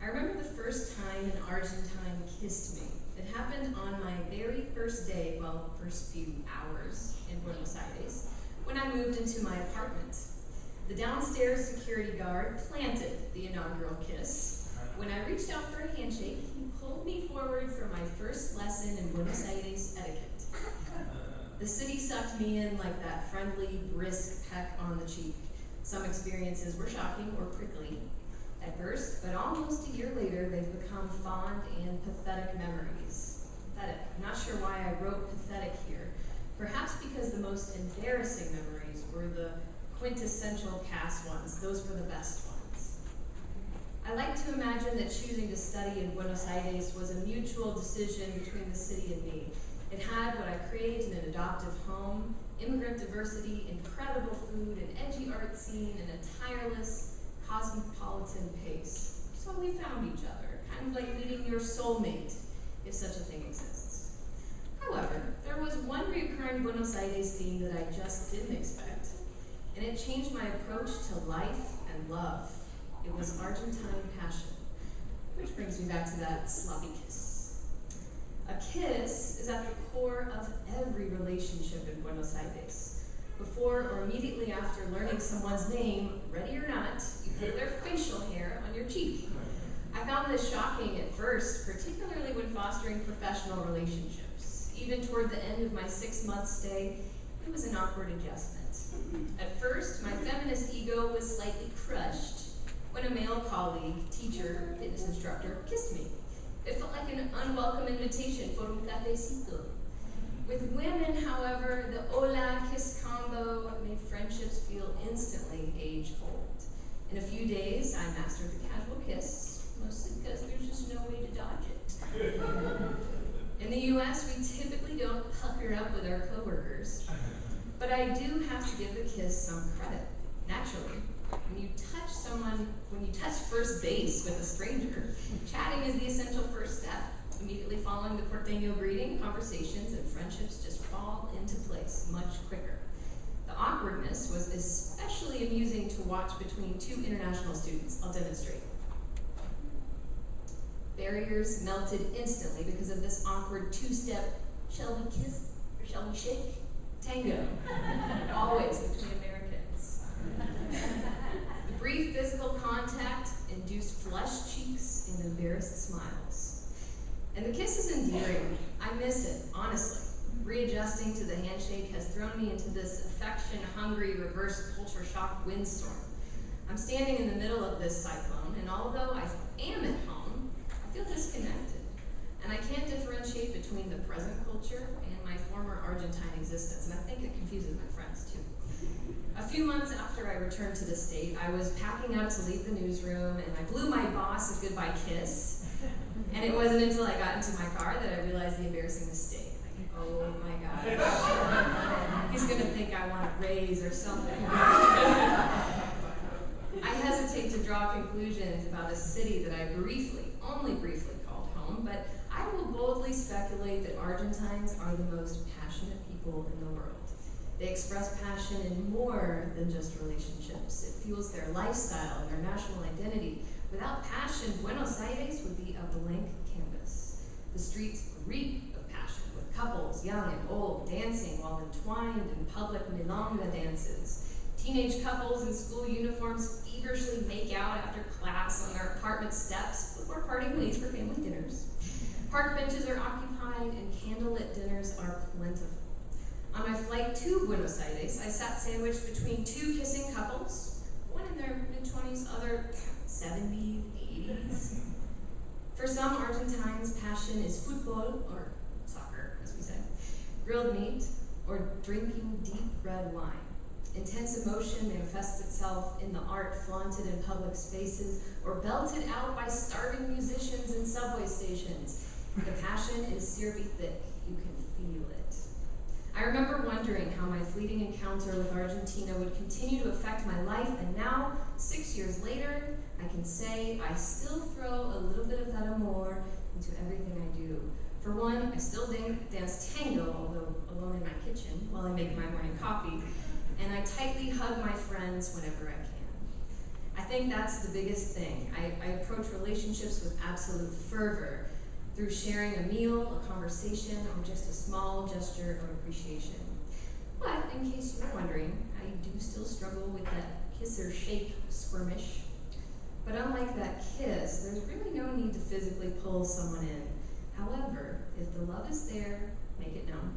I remember the first time an Argentine kissed me. It happened on my very first day, well, first few hours in Buenos Aires, when I moved into my apartment. The downstairs security guard planted the inaugural kiss. When I reached out for a handshake, he pulled me forward for my first lesson in Buenos Aires etiquette. The city sucked me in like that friendly, brisk peck on the cheek. Some experiences were shocking or prickly at first, but almost a year later, they've become fond and pathetic memories. Pathetic. I'm not sure why I wrote pathetic here. Perhaps because the most embarrassing memories were the quintessential Cass ones. Those were the best ones. I like to imagine that choosing to study in Buenos Aires was a mutual decision between the city and me. It had what I craved in an adoptive home, immigrant diversity, incredible food, an edgy art scene, and a tireless, cosmopolitan pace. So we found each other, kind of like meeting your soulmate, if such a thing exists. However, there was one recurring Buenos Aires theme that I just didn't expect, and it changed my approach to life and love. It was Argentine passion, which brings me back to that sloppy kiss. A kiss is at the core of every relationship in Buenos Aires. Before or immediately after learning someone's name, ready or not, you put their facial hair on your cheek. I found this shocking at first, particularly when fostering professional relationships. Even toward the end of my 6-month stay, it was an awkward adjustment. At first, my feminist ego was slightly crushed when a male colleague, teacher, fitness instructor, kissed me. It felt like an unwelcome invitation for un cafecito. With women, however, the hola kiss combo made friendships feel instantly age-old. In a few days, I mastered the casual kiss, mostly because there's just no way to dodge it. In the US, we typically don't pucker up with our coworkers, but I do have to give the kiss some credit. Naturally, when you touch first base with a stranger, chatting is the essential first step. Immediately following the porteño greeting, conversations and friendships just fall into place much quicker. The awkwardness was especially amusing to watch between two international students. I'll demonstrate. Barriers melted instantly because of this awkward two-step, shall we kiss or shall we shake? Tango, always between Americans. The brief physical contact induced flushed cheeks and embarrassed smiles. And the kiss is endearing. I miss it, honestly. Readjusting to the handshake has thrown me into this affection-hungry reverse culture shock windstorm. I'm standing in the middle of this cyclone, and although I am at home, I feel disconnected. And I can't differentiate between the present culture and my former Argentine existence, and I think it confuses my friends too. A few months after I returned to the state, I was packing up to leave the newsroom, and I blew my boss a goodbye kiss. And it wasn't until I got into my car that I realized the embarrassing mistake. Like, oh my gosh, he's gonna think I want a raise or something. I hesitate to draw conclusions about a city that I only briefly called home, but I will boldly speculate that Argentines are the most passionate people in the world. They express passion in more than just relationships. It fuels their lifestyle and their national identity. Without passion, Buenos Aires would be a blank canvas. The streets reek of passion, with couples, young and old, dancing while entwined in public milonga dances. Teenage couples in school uniforms feverishly make out after class on their apartment steps before parting ways for family dinners. Park benches are occupied and candlelit dinners are plentiful. On my flight to Buenos Aires, I sat sandwiched between two kissing couples, one in their mid-20s, other 70s, 80s. For some Argentines, passion is football, or soccer, as we say, grilled meat, or drinking deep red wine. Intense emotion manifests itself in the art flaunted in public spaces, or belted out by starving musicians in subway stations. The passion is syrupy thick. You can feel it. I remember wondering how my fleeting encounter with Argentina would continue to affect my life, and now, 6 years later, I can say I still throw a little bit of that amor into everything I do. For one, I still dance tango, although alone in my kitchen, while I make my morning coffee, and I tightly hug my friends whenever I can. I think that's the biggest thing. I approach relationships with absolute fervor through sharing a meal, a conversation, or just a small gesture of appreciation. But in case you're wondering, I do still struggle with that kiss or shake skirmish. But unlike that kiss, there's really no need to physically pull someone in. However, if the love is there, make it known.